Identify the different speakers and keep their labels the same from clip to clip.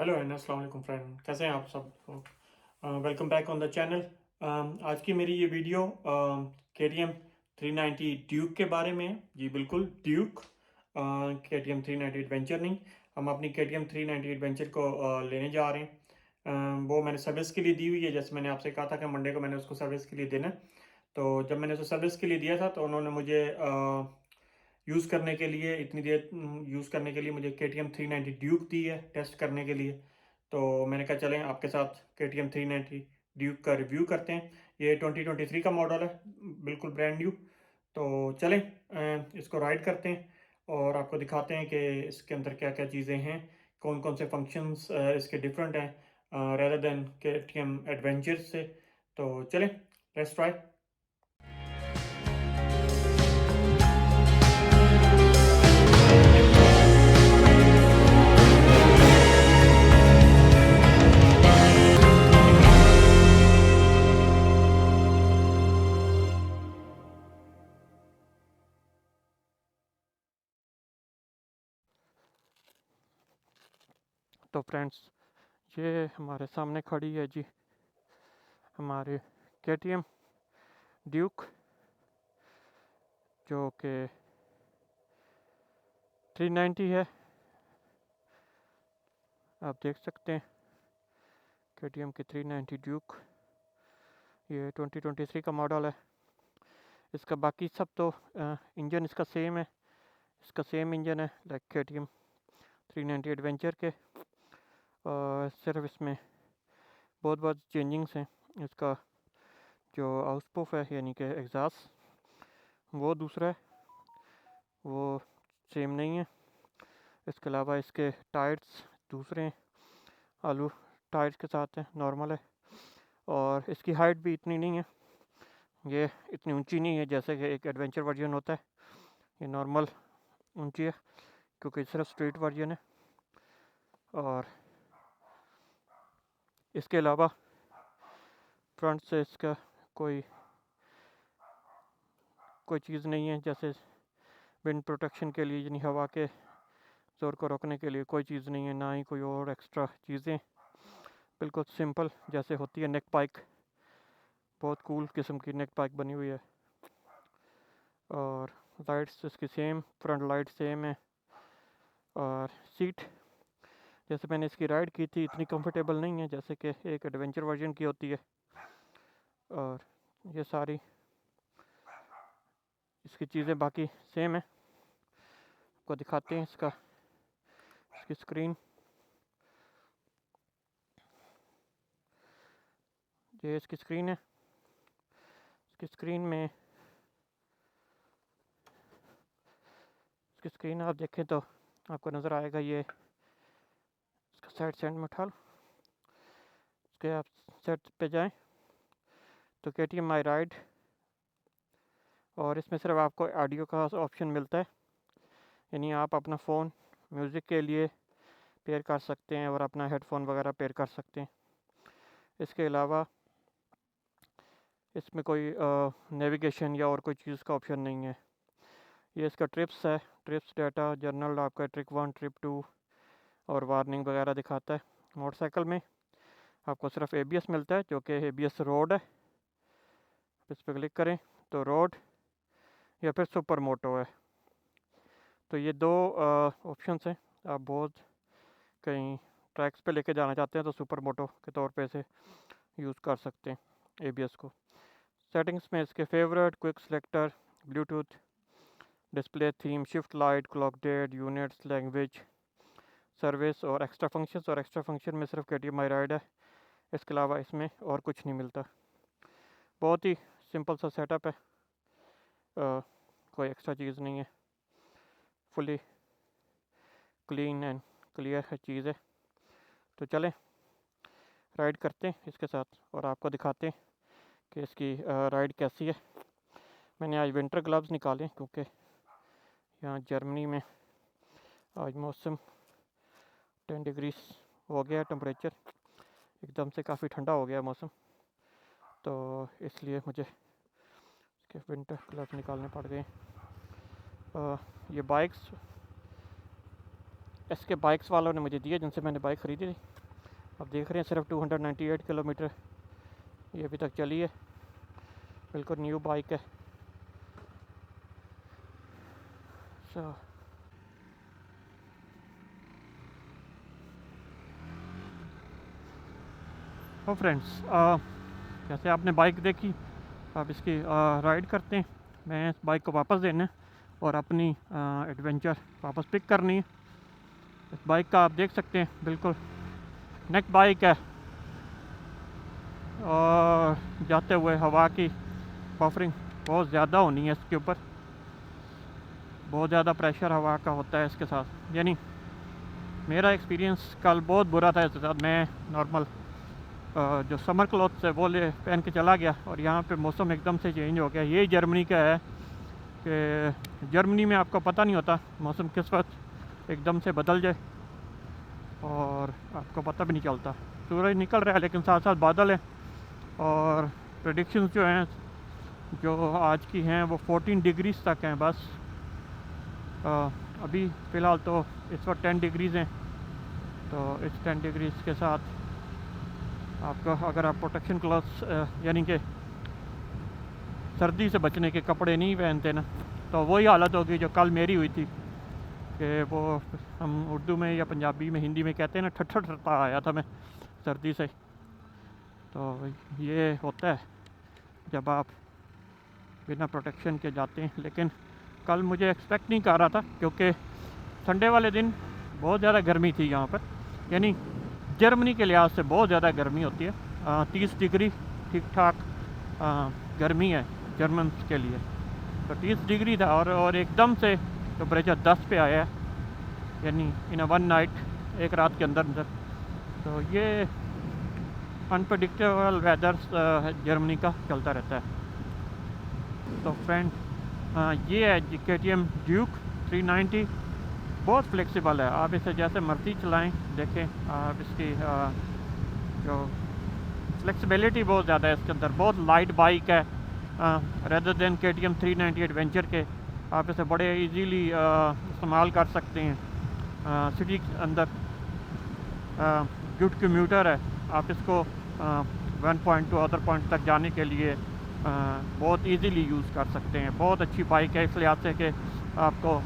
Speaker 1: Hello and अस्सलाम वालेकुम friend, कैसे हैं आप सब। Welcome back on the channel. आज की मेरी ये वीडियो के टी एम 390 ड्यूक के बारे में है। जी बिल्कुल, ड्यूक। के टी एम 390 एडवेंचर नहीं, हम अपनी के टी एम 390 एडवेंचर को लेने जा रहे हैं। वो मैंने सर्विस के लिए दी हुई है, जैसे मैंने आपसे कहा था कि मंडे को मैंने उसको सर्विस के लिए देना है। तो जब मैंने उसको सर्विस के लिए दिया था तो उन्होंने मुझे यूज़ करने के लिए इतनी देर यूज़ करने के लिए मुझे के टी एम 390 ड्यूक दी है टेस्ट करने के लिए। तो मैंने कहा चलें आपके साथ के टी एम 390 ड्यूक का रिव्यू करते हैं। ये 2023 का मॉडल है, बिल्कुल ब्रांड न्यू। तो चलें इसको राइड करते हैं और आपको दिखाते हैं कि इसके अंदर क्या क्या चीज़ें हैं, कौन कौन से फंक्शंस इसके डिफरेंट हैं रेदर देन के टी एम एडवेंचर से। तो चलें, लेट्स ट्राई। तो फ्रेंड्स, ये हमारे सामने खड़ी है जी हमारे के टी एम ड्यूक, जो कि 390 है। आप देख सकते हैं के टी एम की 390 ड्यूक, ये 2023 का मॉडल है। इसका बाकी सब तो इंजन इसका सेम है, इसका सेम इंजन है लाइक के टी एम 390 एडवेंचर के। और सिर्फ इसमें बहुत बहुत चेंजिंग्स हैं। इसका जो आउटपुट है यानी कि एग्जॉस्ट, वो दूसरा है, वो सेम नहीं है। इसके अलावा इसके टायर्स दूसरे हैं, आलू टायर्स के साथ हैं, नॉर्मल है। और इसकी हाइट भी इतनी नहीं है, ये इतनी ऊंची नहीं है जैसे कि एक एडवेंचर वर्जन होता है। ये नॉर्मल ऊंची है क्योंकि सिर्फ स्ट्रीट वर्जन है। और इसके अलावा फ्रंट से इसका कोई कोई चीज़ नहीं है, जैसे विंड प्रोटेक्शन के लिए यानी हवा के ज़ोर को रोकने के लिए कोई चीज़ नहीं है, ना ही कोई और एक्स्ट्रा चीज़ें। बिल्कुल सिंपल जैसे होती है नेक पाइक, बहुत कूल किस्म की नेक पाइक बनी हुई है। और लाइट्स इसकी सेम, फ्रंट लाइट सेम है। और सीट जैसे मैंने इसकी राइड की थी इतनी कंफर्टेबल नहीं है जैसे कि एक एडवेंचर वर्जन की होती है। और ये सारी इसकी चीज़ें बाकी सेम है। आपको दिखाते हैं इसकी स्क्रीन। ये इसकी स्क्रीन है। इसकी स्क्रीन में इसकी स्क्रीन आप देखें तो आपको नज़र आएगा, ये इसका साइड सेंड में उठा लो, इसके आप सेट पे जाएं तो के टी एम माई राइड, और इसमें सिर्फ आपको ऑडियो का ऑप्शन मिलता है, यानी आप अपना फ़ोन म्यूज़िक के लिए पेयर कर सकते हैं और अपना हेडफोन वगैरह पेयर कर सकते हैं। इसके अलावा इसमें कोई नेविगेशन या और कोई चीज़ का ऑप्शन नहीं है। ये इसका ट्रिप्स है, ट्रिप्स डाटा जर्नल आपका ट्रिप 1 ट्रिप 2 और वार्निंग वगैरह दिखाता है। मोटरसाइकिल में आपको सिर्फ ABS मिलता है, जो कि ABS रोड है। इस पर क्लिक करें तो रोड या फिर सुपर मोटो है। तो ये दो ऑप्शंस हैं। आप बहुत कहीं ट्रैक्स पे लेके जाना चाहते हैं तो सुपर मोटो के तौर पे इसे यूज़ कर सकते हैं ABS को। सेटिंग्स में इसके favourite, quick selector, Bluetooth, display theme, shift light, clock date, units, language, service और एक्स्ट्रा फंक्शंस। और एक्स्ट्रा फंक्शन में सिर्फ KTM माई राइड है, इसके अलावा इसमें और कुछ नहीं मिलता। बहुत ही सिंपल सा सेटअप है, कोई एक्स्ट्रा चीज़ नहीं है, फुली क्लीन एंड क्लियर है चीज़ है। तो चलें राइड करते हैं इसके साथ और आपको दिखाते हैं कि इसकी राइड कैसी है। मैंने आज विंटर ग्लव्स निकाले क्योंकि यहाँ जर्मनी में आज मौसम 10 डिग्री हो गया, टेम्परेचर एकदम से काफ़ी ठंडा हो गया मौसम, तो इसलिए मुझे इसके विंटर ग्लव्स निकालने पड़ गए। ये बाइक्स इसके बाइक्स वालों ने मुझे दिए जिनसे मैंने बाइक ख़रीदी थी। अब देख रहे हैं सिर्फ 298 किलोमीटर ये अभी तक चली है, बिल्कुल न्यू बाइक है। तो फ्रेंड्स, जैसे आपने बाइक देखी, अब इसकी राइड करते हैं। मैं इस बाइक को वापस देना है और अपनी एडवेंचर वापस पिक करनी है। इस बाइक का आप देख सकते हैं बिल्कुल नेक बाइक है, और जाते हुए हवा की बफरिंग बहुत ज़्यादा होनी है इसके ऊपर, बहुत ज़्यादा प्रेशर हवा का होता है इसके साथ। यानी मेरा एक्सपीरियंस कल बहुत बुरा था इसके साथ। मैं नॉर्मल जो समर क्लॉथ्स है वो ले पहन के चला गया, और यहाँ पे मौसम एकदम से चेंज हो गया। ये जर्मनी का है कि जर्मनी में आपको पता नहीं होता मौसम किस वक्त एकदम से बदल जाए, और आपको पता भी नहीं चलता। सूरज निकल रहा है लेकिन साथ साथ बादल है, और प्रेडिक्शंस जो हैं जो आज की हैं वो 14 डिग्रीज़ तक हैं बस। अभी फ़िलहाल तो इस वक्त 10 डिग्रीज़ हैं, तो इस 10 डिग्रीज़ के साथ आपका अगर आप प्रोटेक्शन क्लॉथ्स यानी कि सर्दी से बचने के कपड़े नहीं पहनते ना, तो वही हालत होगी जो कल मेरी हुई थी कि वो हम उर्दू में या पंजाबी में हिंदी में कहते हैं ना, ठट्ठा ठट्ठा आया था मैं सर्दी से। तो ये होता है जब आप बिना प्रोटेक्शन के जाते हैं। लेकिन कल मुझे एक्सपेक्ट नहीं कर रहा था, क्योंकि संडे वाले दिन बहुत ज़्यादा गर्मी थी यहाँ पर। यानी जर्मनी के लिहाज से बहुत ज़्यादा गर्मी होती है, 30 डिग्री ठीक ठाक गर्मी है जर्मन के लिए। तो 30 डिग्री था, और एकदम से टेम्परेचर 10 पे आया है, यानी इन अ वन नाइट, एक रात के अंदर। तो ये अनप्रडिक्टेबल वेदर जर्मनी का चलता रहता है। तो फ्रेंड, ये है KTM ड्यूक 390, बहुत फ्लेक्सिबल है। आप इसे जैसे मर्जी चलाएं। देखें आप इसकी जो फ्लेक्सिबिलिटी बहुत ज़्यादा है इसके अंदर, बहुत लाइट बाइक है रेदर देन KTM 390 एडवेंचर के। आप इसे बड़े इजीली इस्तेमाल कर सकते हैं सिटी के अंदर। गुड कम्यूटर है, आप इसको one point two other point तक जाने के लिए बहुत इजीली यूज़ कर सकते हैं। बहुत अच्छी बाइक है इस लिहाज से कि आपको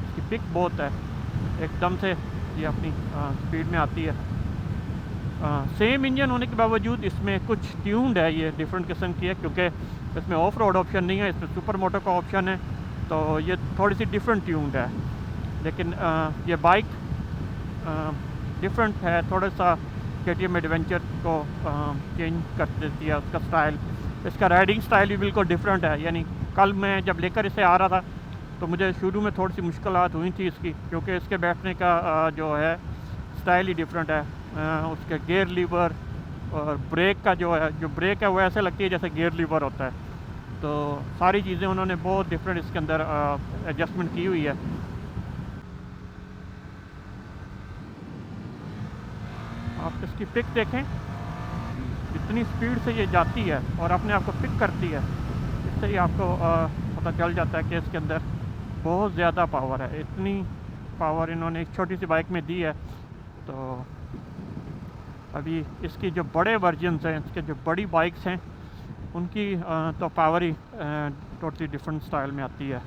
Speaker 1: इसकी पिक बहुत है, एकदम से ये अपनी स्पीड में आती है। सेम इंजन होने के बावजूद इसमें कुछ ट्यून्ड है, ये डिफरेंट किस्म की है, क्योंकि इसमें ऑफ रोड ऑप्शन नहीं है, इसमें सुपर मोटो का ऑप्शन है, तो ये थोड़ी सी डिफरेंट ट्यून्ड है। लेकिन ये बाइक डिफरेंट है थोड़ा सा, KTM एडवेंचर को चेंज कर देती है उसका स्टाइल। इसका राइडिंग स्टाइल भी बिल्कुल डिफरेंट है। यानी कल मैं जब लेकर इसे आ रहा था तो मुझे शुरू में थोड़ी सी मुश्किलात हुई थी इसकी, क्योंकि इसके बैठने का जो है स्टाइल ही डिफरेंट है। उसके गियर लीवर और ब्रेक का जो ब्रेक है वो ऐसे लगती है जैसे गियर लीवर होता है। तो सारी चीज़ें उन्होंने बहुत डिफरेंट इसके अंदर एडजस्टमेंट की हुई है। आप इसकी पिक देखें, इतनी स्पीड से ये जाती है और अपने आप को पिक करती है, इससे ही आपको पता चल जाता है कि इसके अंदर बहुत ज़्यादा पावर है। इतनी पावर इन्होंने एक छोटी सी बाइक में दी है। तो अभी इसकी जो बड़े वर्जन्स हैं, इसके जो बड़ी बाइक्स हैं, उनकी तो पावर ही टोटली डिफरेंट स्टाइल में आती है।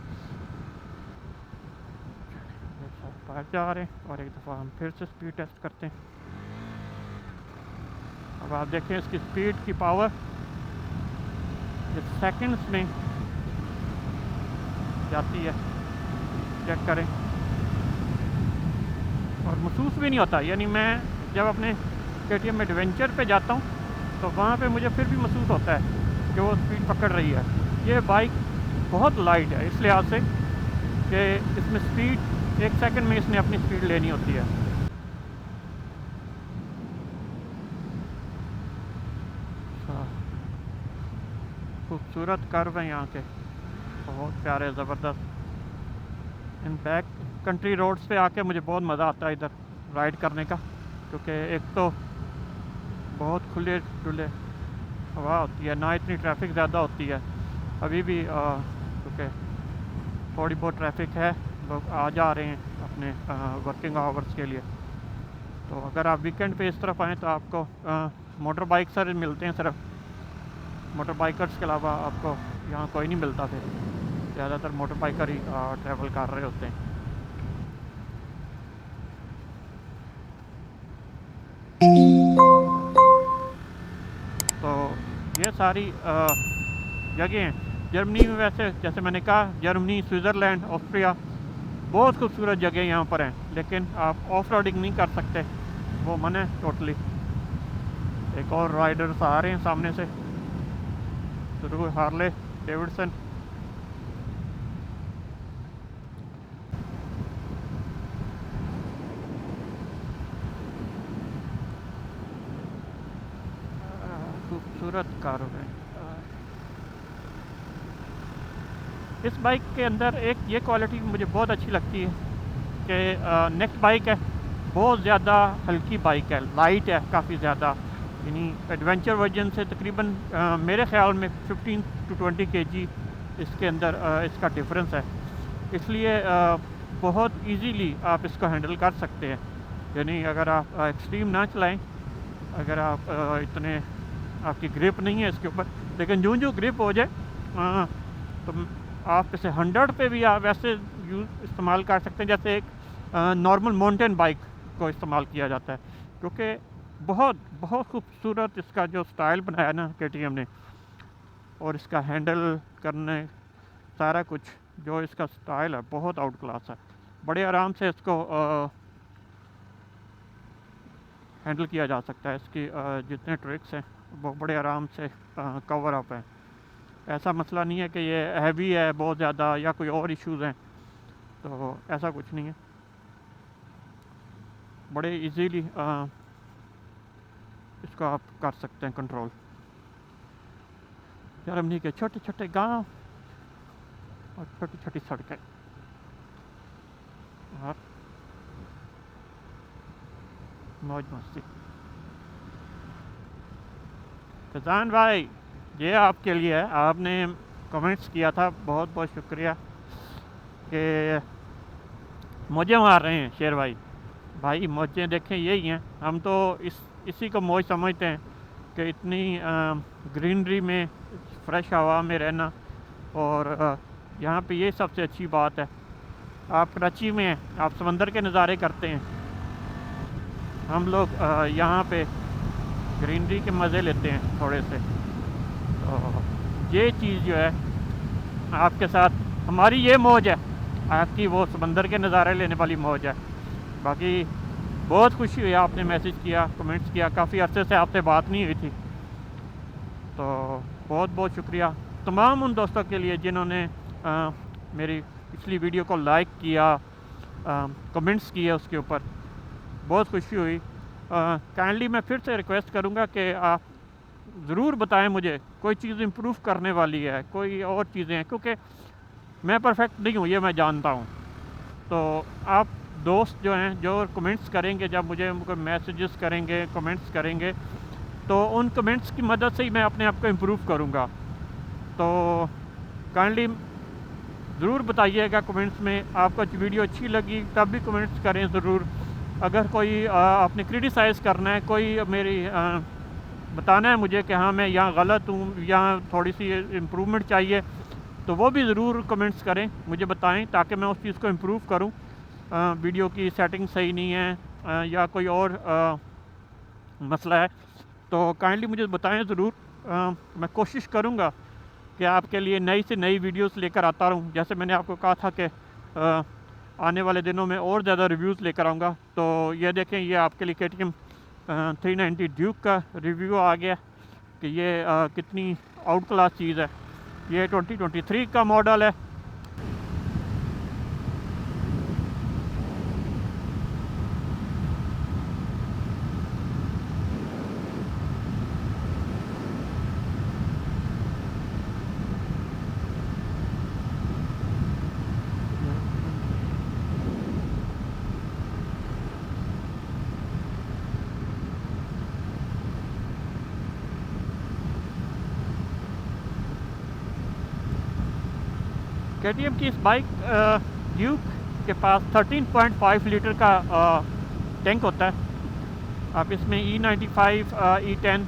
Speaker 1: बाहर जा रहे हैं और एक दफ़ा हम फिर से स्पीड टेस्ट करते हैं। अब आप देखें इसकी स्पीड की पावर सेकंड्स में जाती है, चेक करें, और महसूस भी नहीं होता। यानी मैं जब अपने KTM एडवेंचर पे जाता हूँ तो वहाँ पे मुझे फिर भी महसूस होता है कि वो स्पीड पकड़ रही है। ये बाइक बहुत लाइट है इस लिहाज से कि इसमें स्पीड एक सेकंड में इसने अपनी स्पीड लेनी होती है। खूबसूरत कर्व है यहाँ के, बहुत प्यारे, ज़बरदस्त। इन बैक कंट्री रोड्स पे आके मुझे बहुत मज़ा आता है इधर राइड करने का, क्योंकि एक तो बहुत खुले डुले हवा होती है, ना इतनी ट्रैफिक ज़्यादा होती है। अभी भी क्योंकि थोड़ी बहुत ट्रैफिक है, लोग आ जा रहे हैं अपने वर्किंग आवर्स के लिए। तो अगर आप वीकेंड पे इस तरफ आएँ तो आपको मोटर बाइक सर मिलते हैं, सिर्फ मोटर बाइकर्स के अलावा आपको यहाँ कोई नहीं मिलता। फिर ज़्यादातर मोटर बाइकर ही ट्रैवल कर रहे होते हैं। तो ये सारी जगह हैं जर्मनी में। वैसे जैसे मैंने कहा, जर्मनी, स्विट्ज़रलैंड, ऑस्ट्रिया, बहुत खूबसूरत जगह यहाँ पर हैं, लेकिन आप ऑफ रोडिंग नहीं कर सकते, वो मना है टोटली। एक और राइडर्स आ रहे हैं सामने से, जरूर हार्ले डेविडसन। खूबसूरत कार है। इस बाइक के अंदर एक ये क्वालिटी मुझे बहुत अच्छी लगती है कि नेक्स्ट बाइक है, बहुत ज़्यादा हल्की बाइक है, लाइट है काफ़ी ज़्यादा। यानी एडवेंचर वर्जन से तकरीबन मेरे ख़्याल में 15 to 20 kg इसके अंदर इसका डिफरेंस है। इसलिए बहुत इजीली आप इसको हैंडल कर सकते हैं। यानी अगर आप एक्सट्रीम ना चलाएं, अगर आप इतने आपकी ग्रिप नहीं है इसके ऊपर, लेकिन जो ग्रिप हो जाए तो आप इसे 100 पे भी आप वैसे इस्तेमाल कर सकते हैं जैसे एक नॉर्मल माउंटेन बाइक को इस्तेमाल किया जाता है। क्योंकि बहुत बहुत खूबसूरत इसका जो स्टाइल बनाया ना KTM ने, और इसका हैंडल करने सारा कुछ जो इसका स्टाइल है बहुत आउट क्लास है। बड़े आराम से इसको हैंडल किया जा सकता है। इसकी जितने ट्रिक्स हैं वो बड़े आराम से कवर अप हैं। ऐसा मसला नहीं है कि ये हैवी है बहुत ज़्यादा या कोई और इश्यूज़ हैं, तो ऐसा कुछ नहीं है। बड़े इजीली इसको आप कर सकते हैं कंट्रोल। जर्मनी के छोटे छोटे गांव और छोटी छोटी सड़कें और मौज मस्ती। फैज़ान भाई, ये आपके लिए है, आपने कमेंट्स किया था, बहुत बहुत शुक्रिया कि मौजें मार रहे हैं शेर भाई। भाई मौजें देखें यही हैं, हम तो इसी को मौज समझते हैं कि इतनी ग्रीनरी में, फ्रेश हवा में रहना। और यहाँ पे ये सबसे अच्छी बात है। आप कराची में हैं, आप समंदर के नज़ारे करते हैं, हम लोग यहाँ पे ग्रीनरी के मज़े लेते हैं थोड़े से। तो ये चीज़ जो है आपके साथ, हमारी ये मौज है, आपकी वो समंदर के नज़ारे लेने वाली मौज है। बाकी बहुत खुशी हुई आपने मैसेज किया, कमेंट्स किया, काफ़ी अरसे से आपसे बात नहीं हुई थी, तो बहुत बहुत शुक्रिया तमाम उन दोस्तों के लिए जिन्होंने मेरी पिछली वीडियो को लाइक किया, कमेंट्स किए उसके ऊपर, बहुत खुशी हुई। काइंडली मैं फिर से रिक्वेस्ट करूँगा कि आप ज़रूर बताएं मुझे कोई चीज़ इम्प्रूव करने वाली है, कोई और चीज़ें हैं, क्योंकि मैं परफेक्ट नहीं हूँ, ये मैं जानता हूँ। तो आप दोस्त जो हैं, जो कमेंट्स करेंगे, जब मुझे मैसेजेस करेंगे, कमेंट्स करेंगे, तो उन कमेंट्स की मदद से ही मैं अपने आप को इम्प्रूव करूँगा। तो काइंडली ज़रूर बताइएगा कमेंट्स में, आपको वीडियो अच्छी लगी तब भी कमेंट्स करें ज़रूर। अगर कोई आपने क्रिटिसाइज़ करना है, कोई मेरी बताना है मुझे कि हाँ मैं यहाँ गलत हूँ, यहाँ थोड़ी सी इम्प्रूवमेंट चाहिए, तो वो भी ज़रूर कमेंट्स करें, मुझे बताएं ताकि मैं उस चीज़ को इम्प्रूव करूँ। वीडियो की सेटिंग सही नहीं है या कोई और मसला है तो काइंडली मुझे बताएं ज़रूर। मैं कोशिश करूँगा कि आपके लिए नई से नई वीडियोस लेकर आता रहूँ। जैसे मैंने आपको कहा था कि आने वाले दिनों में और ज़्यादा रिव्यूज़ लेकर आऊँगा। तो ये देखें, ये आपके लिए KTM 390 ड्यूक का रिव्यू आ गया कि ये कितनी आउट क्लास चीज़ है। ये 2023 का मॉडल है। KTM की इस बाइक ड्यूक इसके पास 13.5 लीटर का टैंक होता है। आप इसमें E95 E10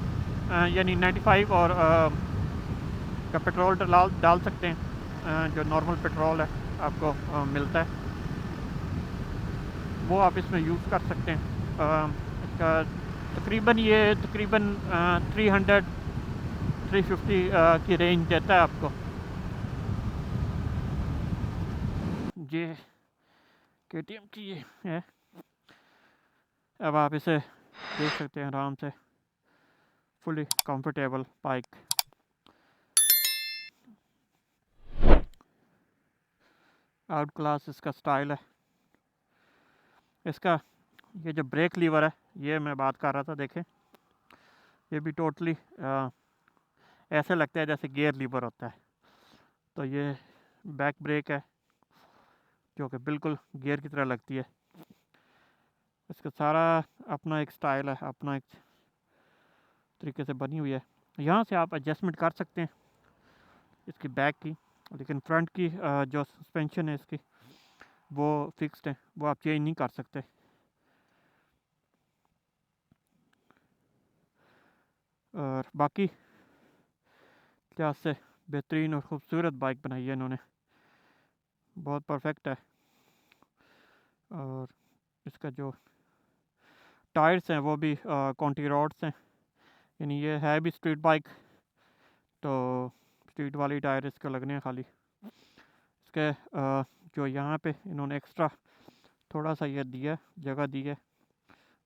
Speaker 1: यानी 95 और का पेट्रोल डाल सकते हैं। जो नॉर्मल पेट्रोल है आपको मिलता है वो आप इसमें यूज़ कर सकते हैं। इसका तकरीबन 300-350 की रेंज देता है आपको। ये KTM की ये है। अब आप इसे देख सकते हैं आराम से, fully comfortable bike. Out class इसका स्टाइल है। इसका ये जो ब्रेक लीवर है, ये मैं बात कर रहा था, देखें ये भी टोटली ऐसे लगता है जैसे गियर लीवर होता है। तो ये बैक ब्रेक है जो कि बिल्कुल गियर की तरह लगती है। इसका सारा अपना एक स्टाइल है, अपना एक तरीके से बनी हुई है। यहाँ से आप एडजस्टमेंट कर सकते हैं इसकी बैक की, लेकिन फ्रंट की जो सस्पेंशन है इसकी वो फिक्स्ड है, वो आप चेंज नहीं कर सकते। और बाकी क्या से बेहतरीन और ख़ूबसूरत बाइक बनाई है इन्होंने, बहुत परफेक्ट है। और इसका जो टायर्स हैं वो भी कॉन्टी रॉड्स हैं, यानी ये है भी स्ट्रीट बाइक, तो स्ट्रीट वाली टायर इसके लगने हैं खाली। इसके जो यहाँ पे इन्होंने एक्स्ट्रा थोड़ा सा ये दिया, जगह दी है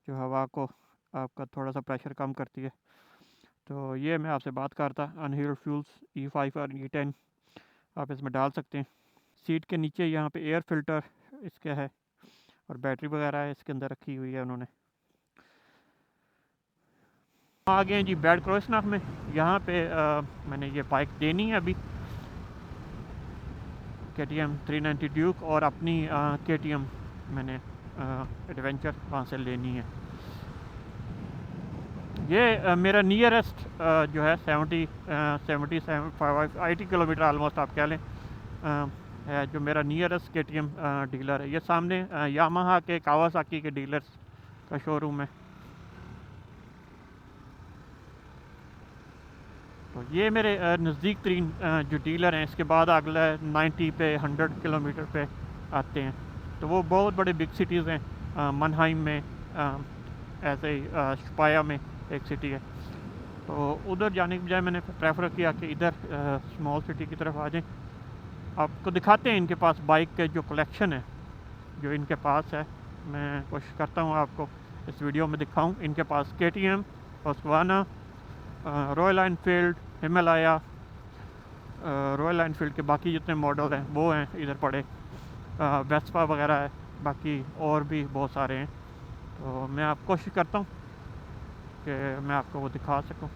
Speaker 1: जो हवा को आपका थोड़ा सा प्रेशर कम करती है। तो ये मैं आपसे बात करता, अनहील्ड फ्यूल्स E5 और E10 आप इसमें डाल सकते हैं। सीट के नीचे यहाँ पे एयर फिल्टर इसके है और बैटरी वगैरह है इसके अंदर रखी हुई है उन्होंने। आ गए जी बेड क्रॉसनाख में। यहाँ पे मैंने ये बाइक देनी है अभी, KTM 390 ड्यूक, और अपनी KTM मैंने एडवेंचर वहाँ से लेनी है। ये मेरा नियरेस्ट जो है 80 किलोमीटर ऑलमोस्ट आप कह लें, है जो मेरा नियरेस्ट KTM डीलर है। ये सामने यामाहा के, कावासाकी के डीलर्स का शोरूम है। तो ये मेरे नज़दीक तरीन जो डीलर हैं। इसके बाद अगला 90 पे 100 किलोमीटर पे आते हैं, तो वो बहुत बड़े बिग सिटीज़ हैं। मनहाइम में ऐसे ही शपाया में एक सिटी है, तो उधर जाने के बजाय मैंने प्रेफर किया कि इधर स्मॉल सिटी की तरफ आ जाएं। आपको दिखाते हैं इनके पास बाइक के जो कलेक्शन है जो इनके पास है। मैं कोशिश करता हूँ आपको इस वीडियो में दिखाऊँ। इनके पास KTM, Husqvarna, royal Enfield, Himalaya, royal Enfield के बाकी जितने मॉडल हैं वो हैं इधर पड़े, वेस्पा वगैरह है, बाकी और भी बहुत सारे हैं। तो मैं आप कोशिश करता हूँ कि मैं आपको वो दिखा सकूं।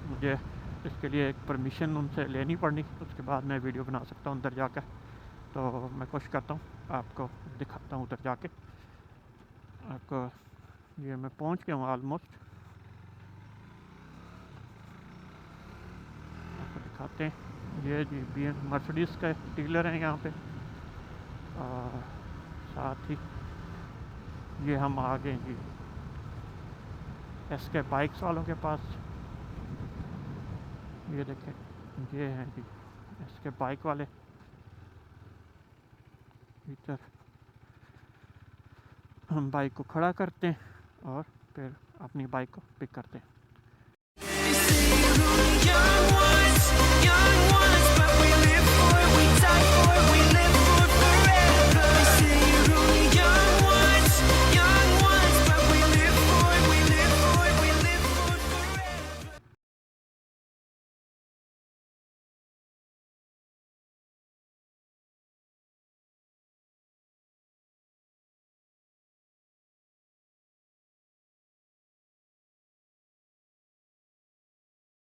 Speaker 1: मुझे इसके लिए एक परमिशन उनसे लेनी पड़नी, उसके बाद मैं वीडियो बना सकता हूँ उधर जाकर। तो मैं कोशिश करता हूँ आपको दिखाता हूँ उधर जाके आपको। ये मैं पहुँच गया हूँ ऑलमोस्ट, आपको दिखाते हैं। ये जी मर्सिडीज़ का डीलर है यहाँ पे, और साथ ही ये हम आ गए जी SK बाइक्स वालों के पास। ये देखें, ये हैं जी SK बाइक वाले। इधर हम बाइक को खड़ा करते हैं और फिर अपनी बाइक को पिक करते हैं।